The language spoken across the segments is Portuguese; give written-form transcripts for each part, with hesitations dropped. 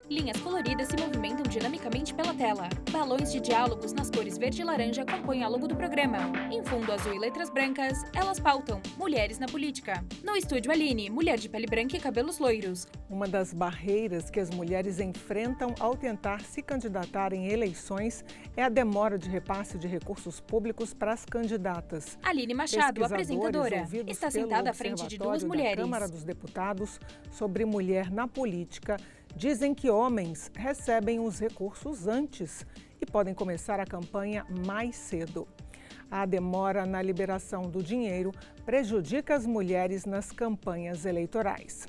Linhas coloridas se movimentam dinamicamente pela tela. Balões de diálogos nas cores verde e laranja compõem a logo do programa. Em fundo azul e letras brancas, elas pautam Mulheres na Política. No estúdio Aline, mulher de pele branca e cabelos loiros. Uma das barreiras que as mulheres enfrentam ao tentar se candidatar em eleições é a demora de repasse de recursos públicos para as candidatas. Aline Machado, apresentadora, ouvidos está pelo sentada à frente de duas Observatório da mulheres. Câmara dos Deputados sobre mulher na política dizem que homens recebem os recursos antes e podem começar a campanha mais cedo. A demora na liberação do dinheiro prejudica as mulheres nas campanhas eleitorais.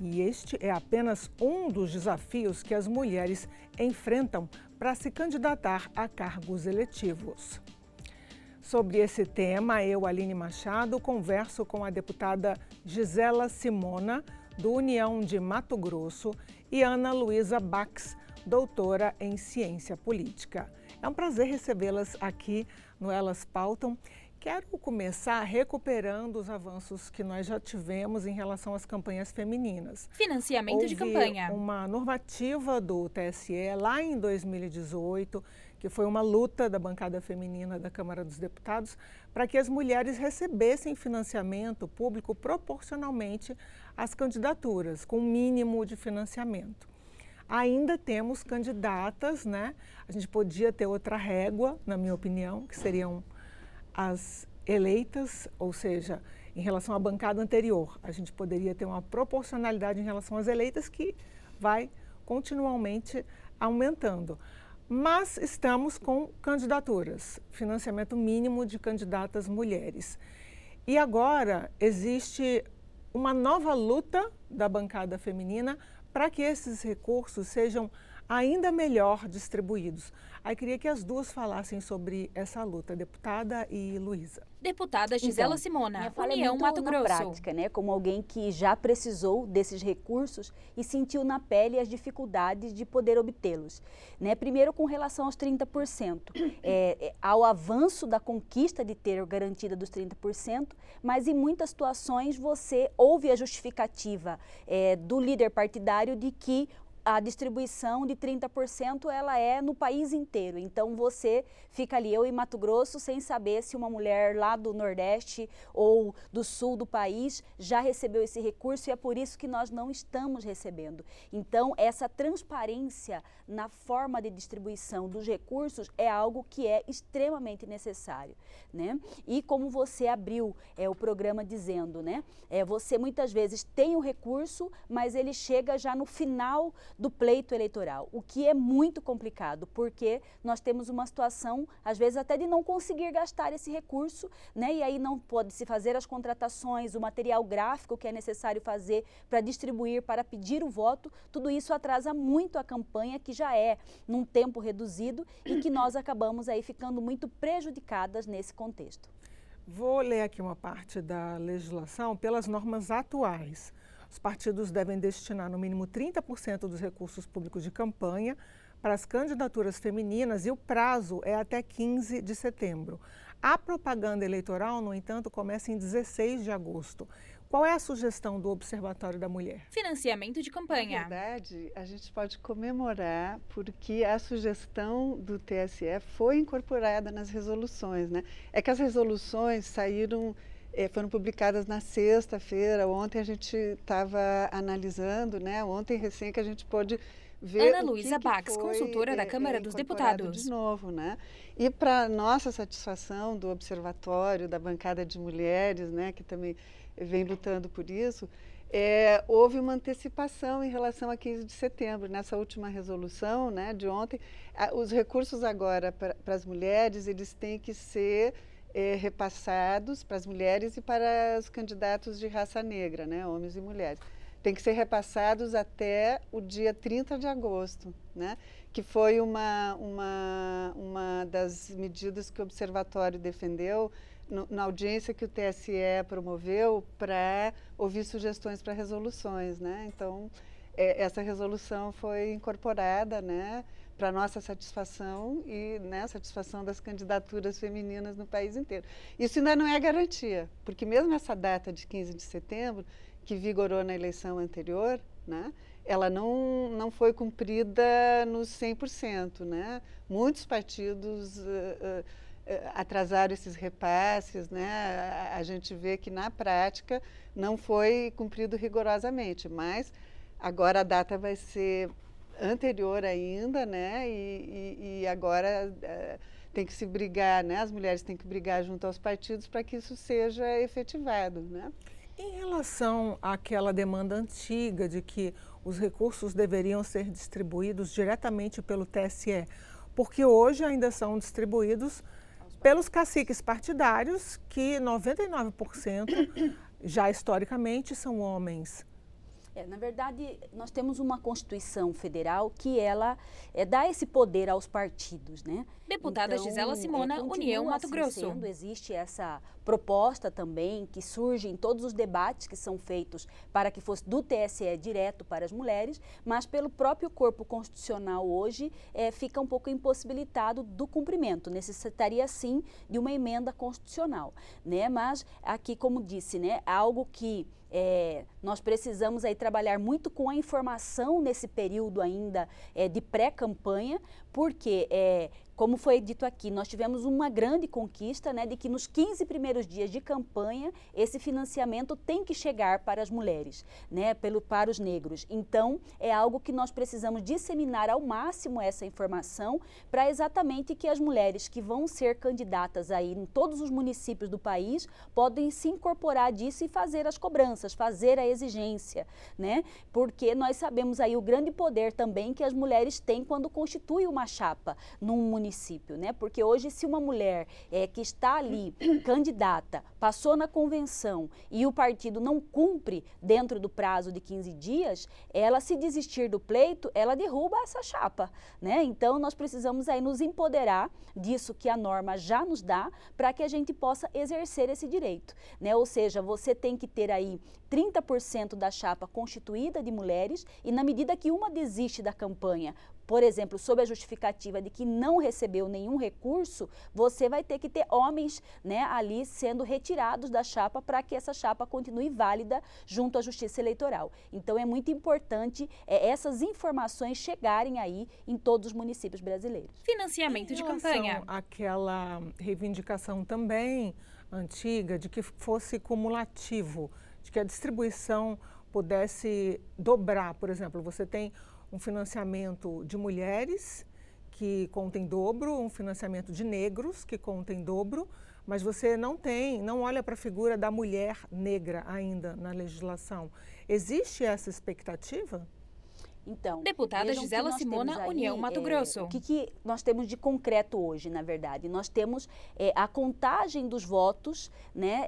E este é apenas um dos desafios que as mulheres enfrentam para se candidatar a cargos eletivos. Sobre esse tema, eu, Aline Machado, converso com a deputada Gisela Simona, do União de Mato Grosso, e Ana Luísa Bax, doutora em Ciência Política. É um prazer recebê-las aqui no Elas Pautam. Quero começar recuperando os avanços que nós já tivemos em relação às campanhas femininas. Financiamento de campanha. Uma normativa do TSE lá em 2018, que foi uma luta da bancada feminina da Câmara dos Deputados, para que as mulheres recebessem financiamento público proporcionalmente às candidaturas, com o mínimo de financiamento. Ainda temos candidatas, né? A gente podia ter outra régua, na minha opinião, que seriam as eleitas, ou seja, em relação à bancada anterior. A gente poderia ter uma proporcionalidade em relação às eleitas que vai continuamente aumentando. Mas estamos com candidaturas, financiamento mínimo de candidatas mulheres. E agora existe uma nova luta da bancada feminina para que esses recursos sejam ainda melhor distribuídos. Aí queria que as duas falassem sobre essa luta, deputada e Luísa. Deputada Gisela Minha Simona, fala União muito Mato na Grosso. prática, né? Como alguém que já precisou desses recursos e sentiu na pele as dificuldades de poder obtê-los. Né? Primeiro, com relação aos 30%. Ao avanço da conquista de ter garantida dos 30%, mas em muitas situações você ouve a justificativa do líder partidário de que a distribuição de 30% ela é no país inteiro. Então você fica ali, eu em Mato Grosso, sem saber se uma mulher lá do Nordeste ou do Sul do país já recebeu esse recurso, e é por isso que nós não estamos recebendo. Então essa transparência na forma de distribuição dos recursos é algo que é extremamente necessário, né? E como você abriu o programa dizendo, né? Você muitas vezes tem o recurso, mas ele chega já no final do pleito eleitoral, o que é muito complicado, porque nós temos uma situação, às vezes até de não conseguir gastar esse recurso, né? E aí não pode se fazer as contratações, o material gráfico que é necessário fazer para distribuir, para pedir o voto, tudo isso atrasa muito a campanha, que já é num tempo reduzido e que nós acabamos aí ficando muito prejudicadas nesse contexto. Vou ler aqui uma parte da legislação pelas normas atuais. Os partidos devem destinar no mínimo 30% dos recursos públicos de campanha para as candidaturas femininas e o prazo é até 15 de setembro. A propaganda eleitoral, no entanto, começa em 16 de agosto. Qual é a sugestão do Observatório da Mulher? Financiamento de campanha. Na verdade, a gente pode comemorar porque a sugestão do TSE foi incorporada nas resoluções, né? É que as resoluções saíram, foram publicadas na sexta-feira. Ontem a gente estava analisando, né? Ontem recém que a gente pôde ver Ana Luísa Bax, consultora da Câmara dos Deputados. De novo, né? E para nossa satisfação do Observatório, da bancada de mulheres, né? Que também vem lutando por isso, houve uma antecipação em relação a 15 de setembro. Nessa última resolução, né, de ontem, os recursos agora para as mulheres, eles têm que ser repassados para as mulheres e para os candidatos de raça negra, né, homens e mulheres. Tem que ser repassados até o dia 30 de agosto, né, que foi uma das medidas que o Observatório defendeu na audiência que o TSE promoveu para ouvir sugestões para resoluções, né? Então, essa resolução foi incorporada, né, para nossa satisfação e, né, satisfação das candidaturas femininas no país inteiro. Isso ainda não é garantia, porque mesmo essa data de 15 de setembro, que vigorou na eleição anterior, né, ela não foi cumprida nos 100%, né? Muitos partidos atrasaram esses repasses, né? A gente vê que na prática não foi cumprido rigorosamente, mas agora a data vai ser anterior ainda, né? E agora tem que se brigar, né? As mulheres têm que brigar junto aos partidos para que isso seja efetivado, né? Em relação àquela demanda antiga de que os recursos deveriam ser distribuídos diretamente pelo TSE, porque hoje ainda são distribuídos pelos caciques partidários, que 99% já historicamente são homens. Na verdade, nós temos uma Constituição Federal que ela dá esse poder aos partidos, né? Deputada então, Gisela Simona, União Mato Grosso. Existe essa proposta também que surge em todos os debates que são feitos para que fosse do TSE direto para as mulheres, mas pelo próprio corpo constitucional hoje fica um pouco impossibilitado do cumprimento. Necessitaria sim de uma emenda constitucional, né? Mas aqui, como disse, né, algo que nós precisamos aí trabalhar muito com a informação nesse período ainda de pré-campanha, porque como foi dito aqui, nós tivemos uma grande conquista, né, de que nos 15 primeiros dias de campanha, esse financiamento tem que chegar para as mulheres, né, para os negros. Então, é algo que nós precisamos disseminar ao máximo essa informação para exatamente que as mulheres que vão ser candidatas aí em todos os municípios do país podem se incorporar disso e fazer as cobranças, fazer a exigência, né, porque nós sabemos aí o grande poder também que as mulheres têm quando constituem uma chapa num município, né? Porque hoje, se uma mulher que está ali, candidata, passou na convenção e o partido não cumpre dentro do prazo de 15 dias, ela, se desistir do pleito, ela derruba essa chapa, né? Então, nós precisamos aí nos empoderar disso que a norma já nos dá para que a gente possa exercer esse direito, né? Ou seja, você tem que ter aí 30% da chapa constituída de mulheres e, na medida que uma desiste da campanha, por exemplo, sob a justificativa de que não recebeu nenhum recurso, você vai ter que ter homens, né, ali sendo retirados da chapa para que essa chapa continue válida junto à Justiça Eleitoral. Então, é muito importante essas informações chegarem aí em todos os municípios brasileiros. Financiamento de campanha. Aquela reivindicação também antiga de que fosse cumulativo, de que a distribuição pudesse dobrar. Por exemplo, você tem um financiamento de mulheres que conta em dobro, um financiamento de negros que conta em dobro, mas você não olha para a figura da mulher negra ainda na legislação. Existe essa expectativa? Então, deputada Gisela Simona, aí, União Mato Grosso. O que nós temos de concreto hoje, na verdade? Nós temos a contagem dos votos, né,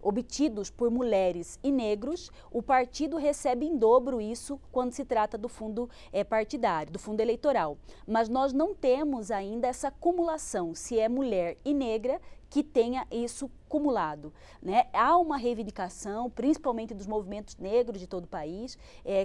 obtidos por mulheres e negros. O partido recebe em dobro isso quando se trata do fundo partidário, do fundo eleitoral. Mas nós não temos ainda essa acumulação, se é mulher e negra, que tenha isso cumulado, né? Há uma reivindicação, principalmente dos movimentos negros de todo o país,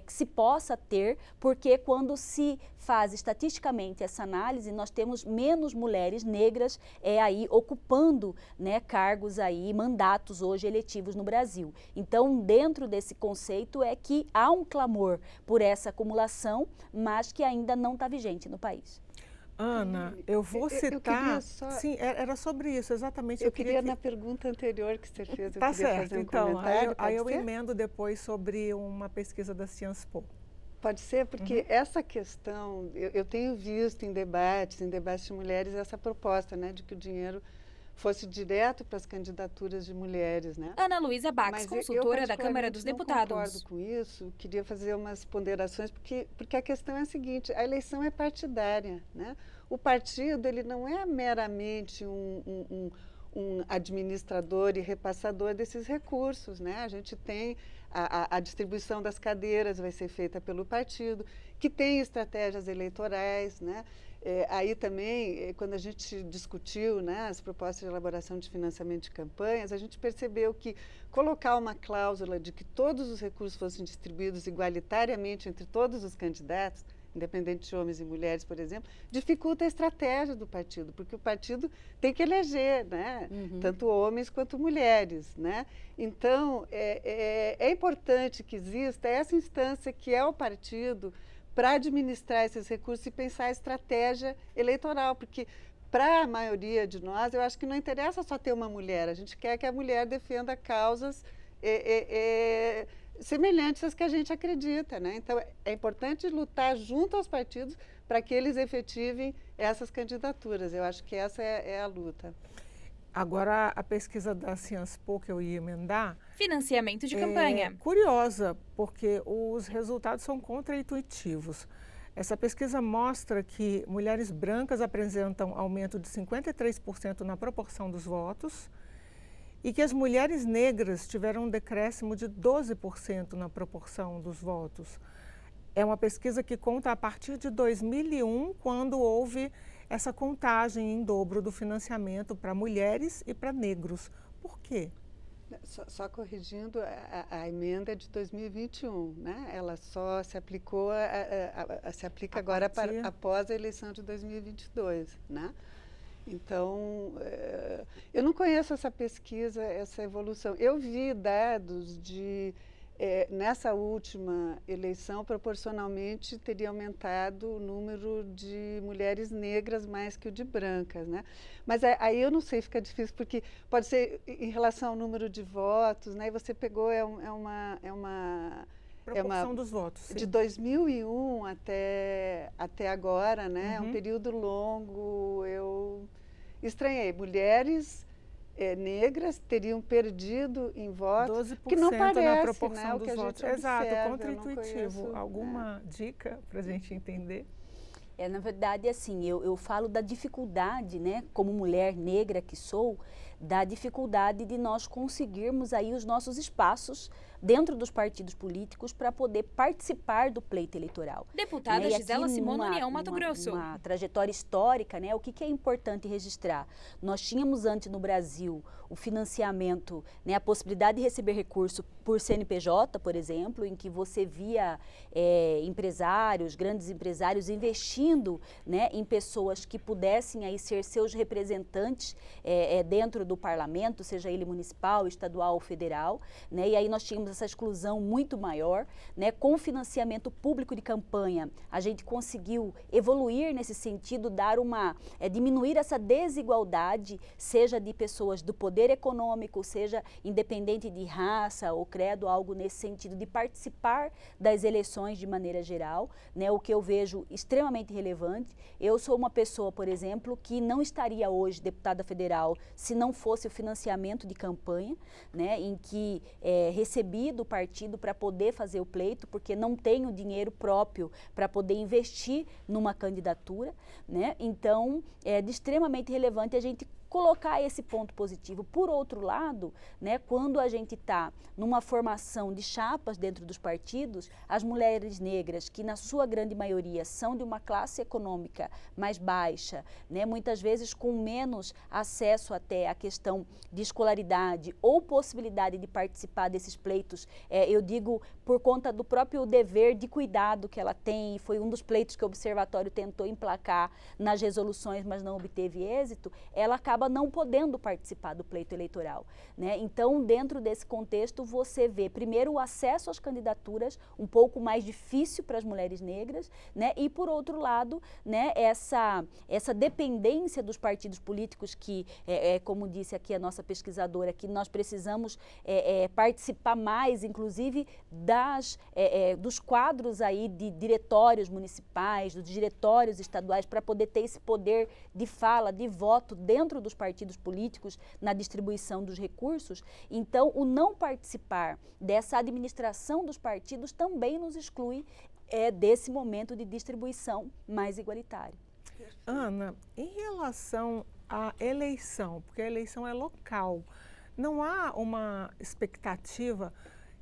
que se possa ter, porque quando se faz estatisticamente essa análise, nós temos menos mulheres negras aí ocupando, né, cargos aí, mandatos hoje eletivos no Brasil. Então, dentro desse conceito é que há um clamor por essa acumulação, mas que ainda não está vigente no país. Ana, eu vou citar... Sim, era sobre isso, exatamente. Eu queria na pergunta anterior que você fez, tá certo, fazer um então, comentário. Aí eu emendo depois sobre uma pesquisa da Sciences Po. Pode ser, porque essa questão, eu tenho visto em debates de mulheres, essa proposta, né, de que o dinheiro fosse direto para as candidaturas de mulheres, né? Ana Luísa Bax, consultora da Câmara dos Deputados. Eu concordo com isso, queria fazer umas ponderações, porque a questão é a seguinte, a eleição é partidária, né? O partido, ele não é meramente um administrador e repassador desses recursos, né? A gente tem a distribuição das cadeiras vai ser feita pelo partido, que tem estratégias eleitorais, né? Aí também, quando a gente discutiu, né, as propostas de elaboração de financiamento de campanhas, a gente percebeu que colocar uma cláusula de que todos os recursos fossem distribuídos igualitariamente entre todos os candidatos independente de homens e mulheres, por exemplo, dificulta a estratégia do partido, porque o partido tem que eleger, né? Tanto homens quanto mulheres, né? Então, é importante que exista essa instância que é o partido para administrar esses recursos e pensar a estratégia eleitoral, porque para a maioria de nós, eu acho que não interessa só ter uma mulher, a gente quer que a mulher defenda causas semelhantes às que a gente acredita, né? Então, é importante lutar junto aos partidos para que eles efetivem essas candidaturas. Eu acho que essa é a luta. Agora, a pesquisa da Sciences Po, que eu ia emendar... Financiamento de campanha. É curiosa, porque os resultados são contraintuitivos. Essa pesquisa mostra que mulheres brancas apresentam aumento de 53% na proporção dos votos e que as mulheres negras tiveram um decréscimo de 12% na proporção dos votos. É uma pesquisa que conta a partir de 2001, quando houve essa contagem em dobro do financiamento para mulheres e para negros. Por quê? Só corrigindo, a emenda é de 2021, né? Ela só se aplicou, se aplica agora após a eleição de 2022, né? Então, eu não conheço essa pesquisa, essa evolução. Eu vi dados de, nessa última eleição, proporcionalmente teria aumentado o número de mulheres negras mais que o de brancas, né? Mas aí eu não sei, fica difícil, porque pode ser em relação ao número de votos, né? E você pegou, proporção dos votos, sim. De 2001 até agora, né? É um período longo. Eu estranhei. Mulheres negras teriam perdido em votos, 12% que não parece, na proporção né, o dos que a votos. gente Exato, observa. contraintuitivo. Alguma dica para a gente entender? Na verdade, assim, eu falo da dificuldade, né, como mulher negra que sou, da dificuldade de nós conseguirmos aí os nossos espaços dentro dos partidos políticos para poder participar do pleito eleitoral. Deputada Gisela Simone, União Mato Grosso. Uma trajetória histórica, né? O que é importante registrar? Nós tínhamos antes no Brasil o financiamento, né, a possibilidade de receber recurso por CNPJ, por exemplo, em que você via empresários, grandes empresários investindo, né, em pessoas que pudessem aí ser seus representantes dentro do parlamento, seja ele municipal, estadual ou federal, né? E aí nós tínhamos essa exclusão muito maior, né? Com o financiamento público de campanha, a gente conseguiu evoluir nesse sentido, diminuir essa desigualdade, seja de pessoas do poder econômico, seja independente de raça ou credo, algo nesse sentido, de participar das eleições de maneira geral, né? O que eu vejo extremamente relevante. Eu sou uma pessoa, por exemplo, que não estaria hoje deputada federal se não fosse o financiamento de campanha, né? Em que recebi do partido para poder fazer o pleito, porque não tenho dinheiro próprio para poder investir numa candidatura, né? Então, é de extremamente relevante a gente colocar esse ponto positivo. Por outro lado, né, quando a gente está numa formação de chapas dentro dos partidos, as mulheres negras, que na sua grande maioria são de uma classe econômica mais baixa, né, muitas vezes com menos acesso até à questão de escolaridade ou possibilidade de participar desses pleitos, eu digo por conta do próprio dever de cuidado que ela tem, foi um dos pleitos que o Observatório tentou emplacar nas resoluções, mas não obteve êxito, ela acaba não podendo participar do pleito eleitoral, né? Então, dentro desse contexto, você vê, primeiro, o acesso às candidaturas um pouco mais difícil para as mulheres negras, né? E, por outro lado, né, essa dependência dos partidos políticos que, como disse aqui a nossa pesquisadora, que nós precisamos participar mais, inclusive, dos quadros aí de diretórios municipais, dos diretórios estaduais, para poder ter esse poder de fala, de voto dentro dos partidos políticos na distribuição dos recursos. Então, o não participar dessa administração dos partidos também nos exclui desse momento de distribuição mais igualitária. Ana, em relação à eleição, porque a eleição é local, não há uma expectativa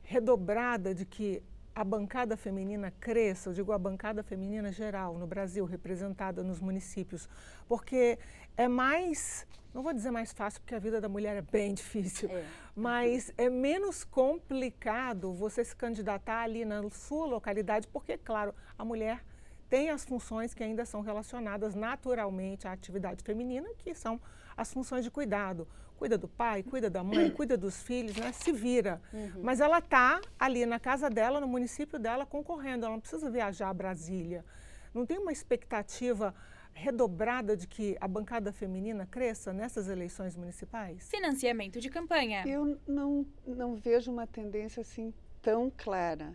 redobrada de que a bancada feminina cresça, eu digo a bancada feminina geral no Brasil, representada nos municípios, porque é mais, não vou dizer mais fácil, porque a vida da mulher é bem difícil, mas é menos complicado você se candidatar ali na sua localidade, porque, claro, a mulher tem as funções que ainda são relacionadas naturalmente à atividade feminina, que são as funções de cuidado. Cuida do pai, cuida da mãe, cuida dos filhos, né? Se vira. Mas ela está ali na casa dela, no município dela, concorrendo. Ela não precisa viajar a Brasília. Não tem uma expectativa redobrada de que a bancada feminina cresça nessas eleições municipais? Financiamento de campanha. Eu não vejo uma tendência assim tão clara.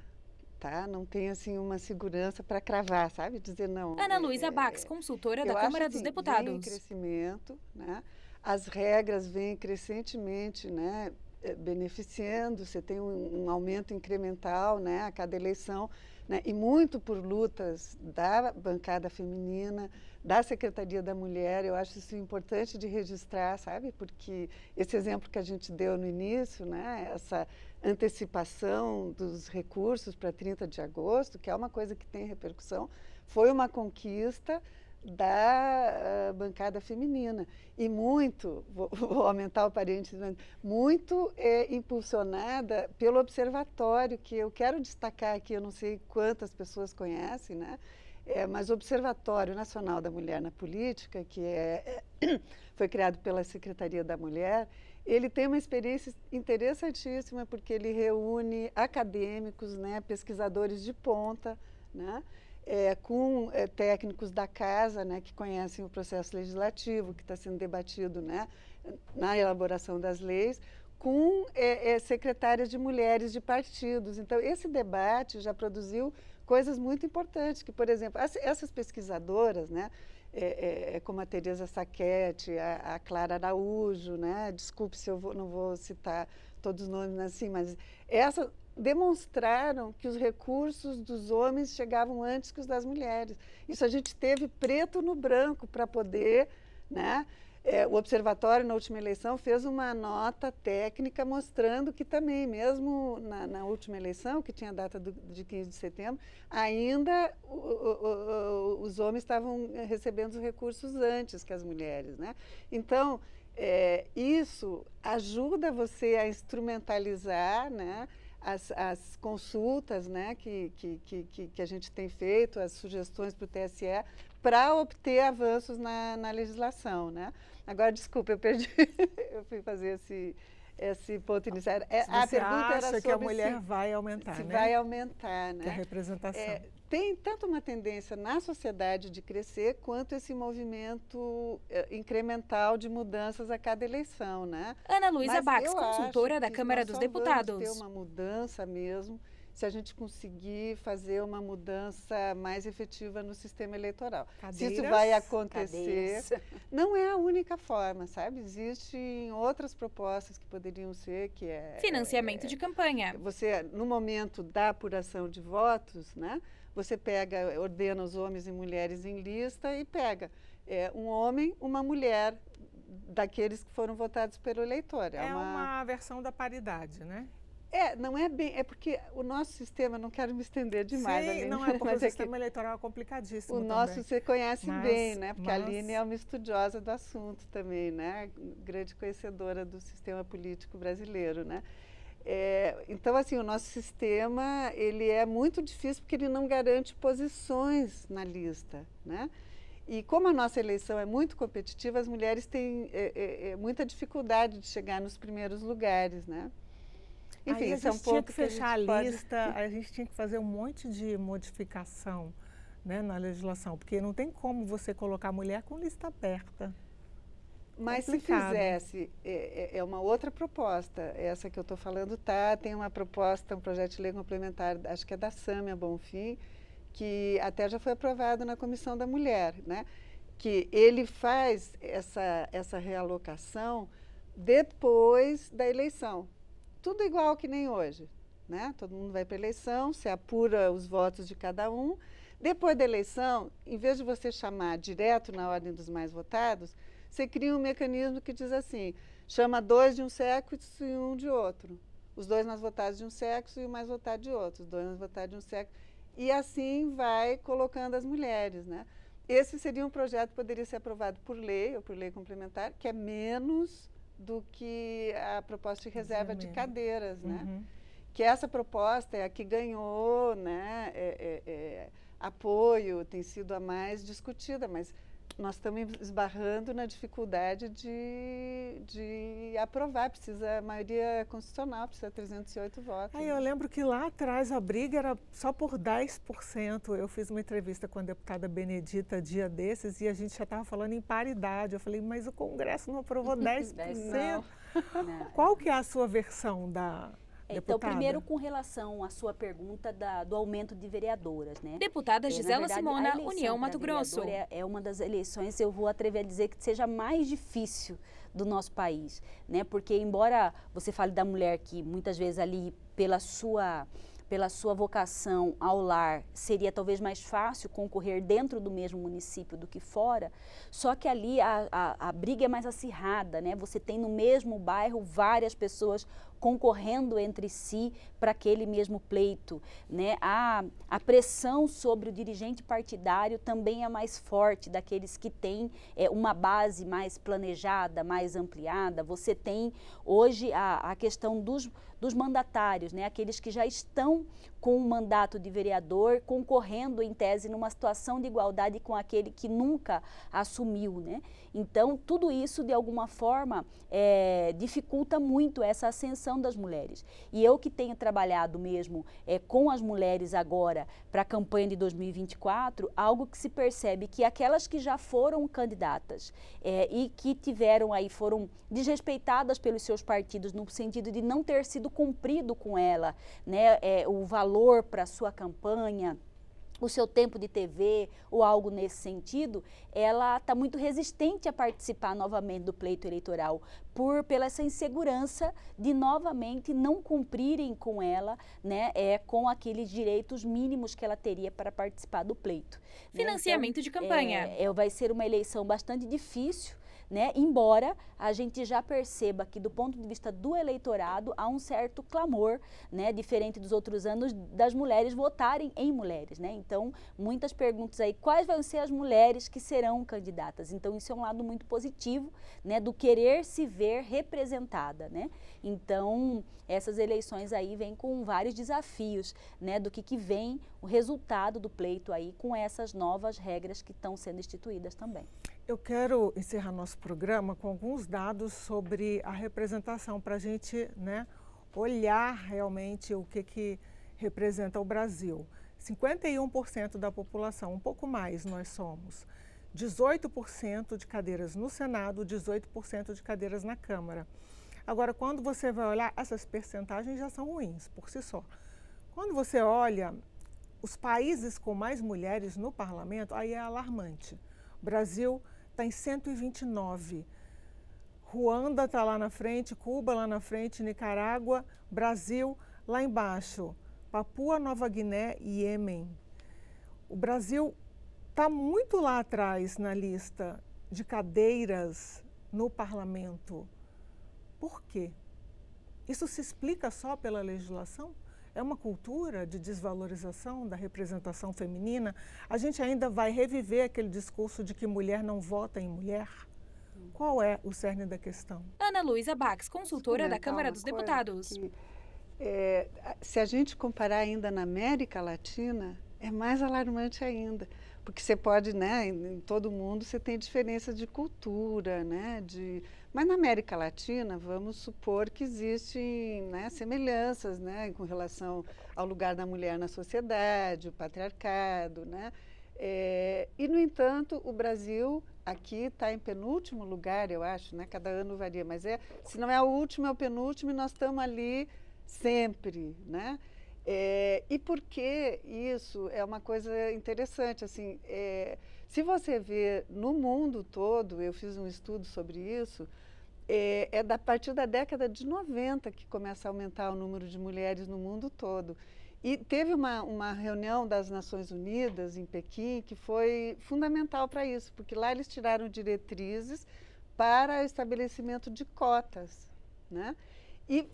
Tá? Não tem assim uma segurança para cravar, sabe? Dizer não. Ana Luísa Bax, consultora da Câmara dos Deputados. Vem em crescimento, né? As regras vêm crescentemente, né? Beneficiando, você tem um aumento incremental, né? A cada eleição, né? E muito por lutas da bancada feminina, da Secretaria da Mulher. Eu acho isso importante de registrar, sabe? Porque esse exemplo que a gente deu no início, né? Essa antecipação dos recursos para 30 de agosto, que é uma coisa que tem repercussão, foi uma conquista da bancada feminina. E muito, vou aumentar o parênteses, muito impulsionada pelo observatório, que eu quero destacar aqui, eu não sei quantas pessoas conhecem, né? Mas o Observatório Nacional da Mulher na Política, que foi criado pela Secretaria da Mulher, ele tem uma experiência interessantíssima, porque ele reúne acadêmicos, né, pesquisadores de ponta, né, com técnicos da casa, né, que conhecem o processo legislativo, que está sendo debatido, né, na elaboração das leis, com secretárias de mulheres de partidos. Então, esse debate já produziu coisas muito importantes, que, por exemplo, essas pesquisadoras, né, como a Tereza Sacchetti, a Clara Araújo, né, desculpe se eu não vou citar todos os nomes assim, mas essas demonstraram que os recursos dos homens chegavam antes que os das mulheres. Isso a gente teve preto no branco para poder, né? O Observatório, na última eleição, fez uma nota técnica mostrando que também, mesmo na última eleição, que tinha a data de 15 de setembro, ainda os homens estavam recebendo os recursos antes que as mulheres, né? Então, isso ajuda você a instrumentalizar, né, as consultas, né, que a gente tem feito, as sugestões para o TSE, para obter avanços na legislação, né? Agora, desculpa, eu perdi, eu fui fazer esse ponto inicial. A pergunta era sobre que a mulher vai aumentar, se né? vai aumentar, né? Que a representação. Tem tanto uma tendência na sociedade de crescer, quanto esse movimento incremental de mudanças a cada eleição, né? Ana Luísa Bax, eu consultora acho da que Câmara nós dos só Deputados. vamos ter uma mudança mesmo se a gente conseguir fazer uma mudança mais efetiva no sistema eleitoral. Se isso vai acontecer, não é a única forma, sabe? Existem outras propostas que poderiam ser, que financiamento de campanha. Você, no momento da apuração de votos, né? Você ordena os homens e mulheres em lista e pega um homem, uma mulher, daqueles que foram votados pelo eleitor. É uma versão da paridade, né? Não é bem, é porque o nosso sistema, não quero me estender demais. Sim, não é porque o sistema eleitoral é complicadíssimo também. Nosso você conhece bem, né? Porque a Aline é uma estudiosa do assunto também, né? Grande conhecedora do sistema político brasileiro, né? Então, assim, o nosso sistema, ele é muito difícil porque ele não garante posições na lista, né? E como a nossa eleição é muito competitiva, as mulheres têm muita dificuldade de chegar nos primeiros lugares, né? Enfim, a gente tinha que fechar a lista, a gente tinha que fazer um monte de modificação, né, na legislação, porque não tem como você colocar a mulher com lista aberta. Mas se fizesse, é uma outra proposta, essa que eu estou falando, tem uma proposta, um projeto de lei complementar, acho que é da Sâmia Bonfim, que até já foi aprovado na Comissão da Mulher, né? Que ele faz essa realocação depois da eleição. Tudo igual que nem hoje, né? Todo mundo vai para a eleição, se apura os votos de cada um. Depois da eleição, em vez de você chamar direto na ordem dos mais votados, você cria um mecanismo que diz assim, chama 2 de um sexo e 1 de outro. Os 2 mais votados de um sexo e o mais votado de outro. Os 2 mais votados de um sexo. E assim vai colocando as mulheres, né? Esse seria um projeto que poderia ser aprovado por lei ou por lei complementar, que é menos do que a proposta de reserva de cadeiras, né? Que essa proposta é a que ganhou, né, apoio, tem sido a mais discutida, mas nós estamos esbarrando na dificuldade de aprovar, precisa a maioria constitucional, precisa 308 votos. Eu lembro que lá atrás a briga era só por 10%. Eu fiz uma entrevista com a deputada Benedita dia desses e a gente já estava falando em paridade. Eu falei, mas o Congresso não aprovou 10%. Não. Qual que é a sua versão da Então, deputada? primeiro com relação à sua pergunta do aumento de vereadoras, né? Deputada Gisela Na verdade, Simona, a eleição União Mato para Grosso. vereador é uma das eleições, eu vou atrever a dizer que seja mais difícil do nosso país, né? Porque embora você fale da mulher que muitas vezes ali pela sua vocação ao lar, seria talvez mais fácil concorrer dentro do mesmo município do que fora, só que ali a briga é mais acirrada, né? Você tem no mesmo bairro várias pessoas concorrendo entre si para aquele mesmo pleito, né? A pressão sobre o dirigente partidário também é mais forte, daqueles que têm uma base mais planejada, mais ampliada. Você tem hoje a questão dos mandatários, né? Aqueles que já estão com o mandato de vereador, concorrendo em tese numa situação de igualdade com aquele que nunca assumiu, né? Então, tudo isso, de alguma forma, dificulta muito essa ascensão das mulheres. E eu que tenho trabalhado mesmo com as mulheres agora para a campanha de 2024, algo que se percebe que aquelas que já foram candidatas e que foram desrespeitadas pelos seus partidos no sentido de não ter sido cumprido com ela, né, o valor para a sua campanha, o seu tempo de TV ou algo nesse sentido, ela está muito resistente a participar novamente do pleito eleitoral pela essa insegurança de novamente não cumprirem com ela, né, com aqueles direitos mínimos que ela teria para participar do pleito. Financiamento de campanha. Vai ser uma eleição bastante difícil, né? Embora a gente já perceba que do ponto de vista do eleitorado há um certo clamor, né, diferente dos outros anos, das mulheres votarem em mulheres, né? Então, muitas perguntas aí, quais vão ser as mulheres que serão candidatas? Então, isso é um lado muito positivo, né, do querer se ver representada, né? Então, essas eleições aí vêm com vários desafios, né, do que vem o resultado do pleito aí com essas novas regras que estão sendo instituídas também. Eu quero encerrar nosso programa com alguns dados sobre a representação, para a gente, né, olhar realmente o que representa o Brasil. 51% da população, um pouco mais nós somos. 18% de cadeiras no Senado, 18% de cadeiras na Câmara. Agora, quando você vai olhar, essas percentagens já são ruins por si só. Quando você olha os países com mais mulheres no parlamento, aí é alarmante. O Brasil está em 129. Ruanda está lá na frente, Cuba lá na frente, Nicarágua, Brasil lá embaixo, Papua Nova Guiné e Iêmen. O Brasil está muito lá atrás na lista de cadeiras no parlamento. Por quê? Isso se explica só pela legislação? É uma cultura de desvalorização da representação feminina? A gente ainda vai reviver aquele discurso de que mulher não vota em mulher? Qual é o cerne da questão? Ana Luísa Bax, consultora da Câmara dos Deputados. Se a gente comparar ainda na América Latina, é mais alarmante ainda. Porque você pode, né, em todo mundo você tem diferença de cultura, né, mas na América Latina, vamos supor que existem, né, semelhanças, né, com relação ao lugar da mulher na sociedade, o patriarcado, né, e, no entanto, o Brasil aqui está em penúltimo lugar, eu acho, né, cada ano varia, mas se não é o último, é o penúltimo e nós estamos ali sempre, né. E por que isso é uma coisa interessante, assim, se você vê no mundo todo, eu fiz um estudo sobre isso, a partir da década de 90 que começa a aumentar o número de mulheres no mundo todo. E teve uma reunião das Nações Unidas em Pequim que foi fundamental para isso, porque lá eles tiraram diretrizes para o estabelecimento de cotas, né? E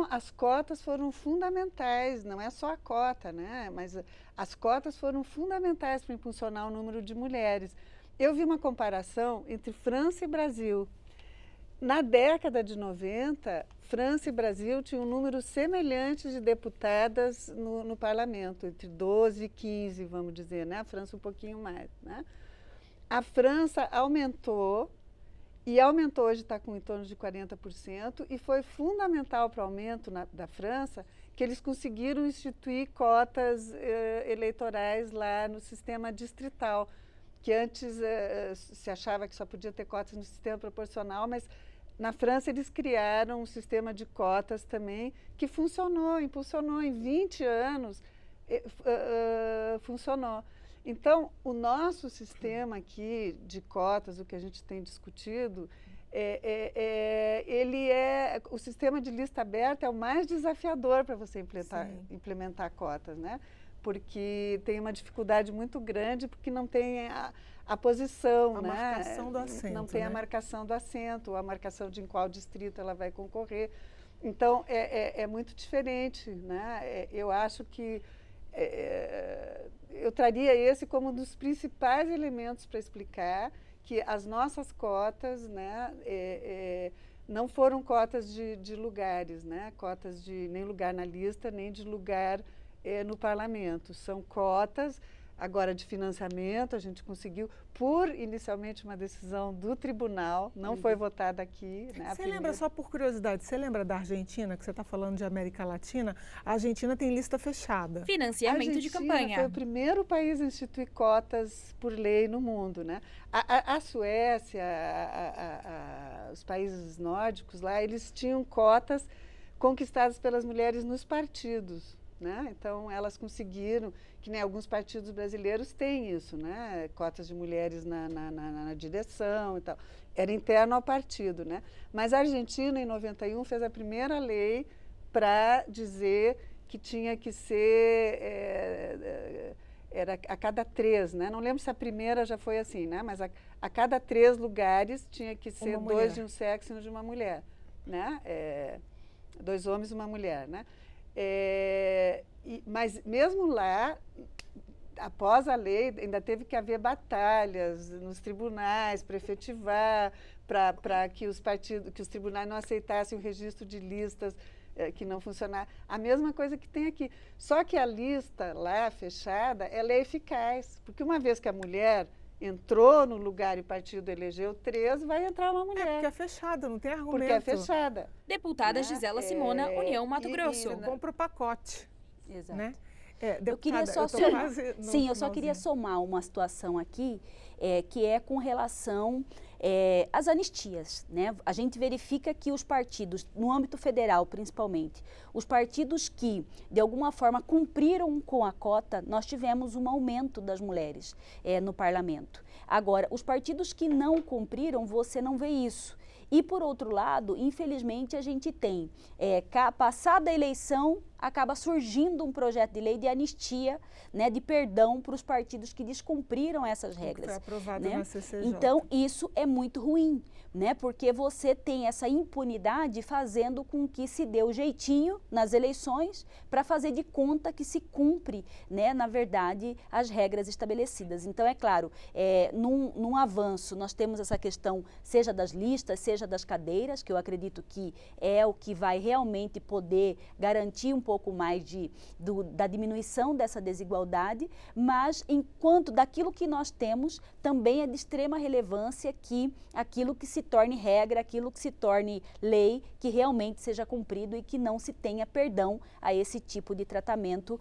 as cotas foram fundamentais, não é só a cota, né? Mas as cotas foram fundamentais para impulsionar o número de mulheres. Eu vi uma comparação entre França e Brasil. Na década de 90, França e Brasil tinham um número semelhante de deputadas no parlamento, entre 12 e 15, vamos dizer, né? A França um pouquinho mais, né? A França aumentou, e aumentou, hoje está com em torno de 40%, e foi fundamental para o aumento da França que eles conseguiram instituir cotas eleitorais lá no sistema distrital, que antes se achava que só podia ter cotas no sistema proporcional, mas na França eles criaram um sistema de cotas também que funcionou, impulsionou em 20 anos, funcionou. Então, o nosso sistema aqui de cotas, o que a gente tem discutido, o sistema de lista aberta é o mais desafiador para você implementar cotas, né? Porque tem uma dificuldade muito grande, porque não tem a posição, a né? marcação do assento. Não tem, né, a marcação do assento, a marcação de em qual distrito ela vai concorrer. Então, é muito diferente, né? Eu acho que eu traria esse como um dos principais elementos para explicar que as nossas cotas, né, não foram cotas de lugares, né? Cotas de nem lugar na lista, nem de lugar no parlamento. São cotas, agora, de financiamento. A gente conseguiu, por inicialmente uma decisão do tribunal, não foi votada aqui. Né, você lembra, só por curiosidade, você lembra da Argentina, que você está falando de América Latina? A Argentina tem lista fechada. Financiamento de campanha. Foi o primeiro país a instituir cotas por lei no mundo, né? A Suécia, os países nórdicos lá, eles tinham cotas conquistadas pelas mulheres nos partidos. Né? Então, elas conseguiram, que nem alguns partidos brasileiros têm isso, né? Cotas de mulheres na direção e tal. Era interno ao partido, né? Mas a Argentina, em 91, fez a primeira lei para dizer que tinha que ser, era a cada 3, né? Não lembro se a primeira já foi assim, né? Mas a cada 3 lugares tinha que ser 2 de um sexo e um de uma mulher, né? 2 homens e uma mulher, né? Mas mesmo lá, após a lei, ainda teve que haver batalhas nos tribunais para efetivar, para que os tribunais não aceitassem o registro de listas que não funcionavam. A mesma coisa que tem aqui. Só que a lista lá, fechada, ela é eficaz, porque uma vez que a mulher entrou no lugar e o partido elegeu 3, vai entrar uma mulher. Porque é fechada, não tem argumento. Porque é fechada. Deputada Gisela Simona, União Mato Grosso. Eu compro o pacote. Exato. Né? Eu queria só somar. Sim, eu só queria somar uma situação aqui, que é com relação às anistias, né? A gente verifica que os partidos, no âmbito federal principalmente, os partidos que, de alguma forma, cumpriram com a cota, nós tivemos um aumento das mulheres no parlamento. Agora, os partidos que não cumpriram, você não vê isso. E, por outro lado, infelizmente, a gente tem, passada a eleição, acaba surgindo um projeto de lei de anistia, né, de perdão para os partidos que descumpriram essas regras. Foi aprovado, né? Na CCJ. Então, isso é muito ruim, né, porque você tem essa impunidade fazendo com que se dê o jeitinho nas eleições para fazer de conta que se cumpre, né, na verdade, as regras estabelecidas. Então, é claro, num avanço, nós temos essa questão, seja das listas, seja das cadeiras, que eu acredito que é o que vai realmente poder garantir um pouco mais da diminuição dessa desigualdade, mas enquanto daquilo que nós temos, também é de extrema relevância que aquilo que se torne regra, aquilo que se torne lei, que realmente seja cumprido e que não se tenha perdão a esse tipo de tratamento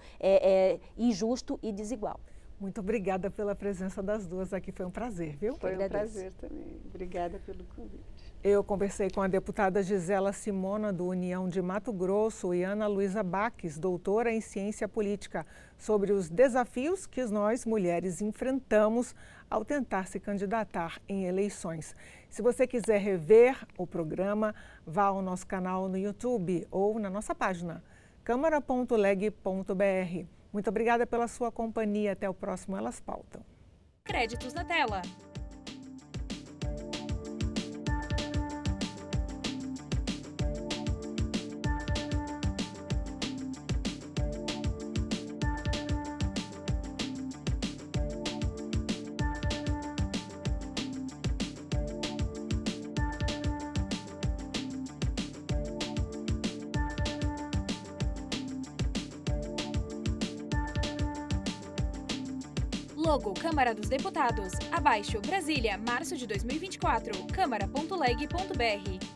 injusto e desigual. Muito obrigada pela presença das duas aqui, foi um prazer, viu? Foi um prazer também. Obrigada pelo convite. Eu conversei com a deputada Gisela Simona, do União de Mato Grosso, e Ana Luísa Baques, doutora em Ciência Política, sobre os desafios que nós, mulheres, enfrentamos ao tentar se candidatar em eleições. Se você quiser rever o programa, vá ao nosso canal no YouTube ou na nossa página, câmara.leg.br. Muito obrigada pela sua companhia. Até o próximo Elas Pautam. Créditos na tela. Logo Câmara dos Deputados. Abaixo Brasília, março de 2024. Câmara.leg.br.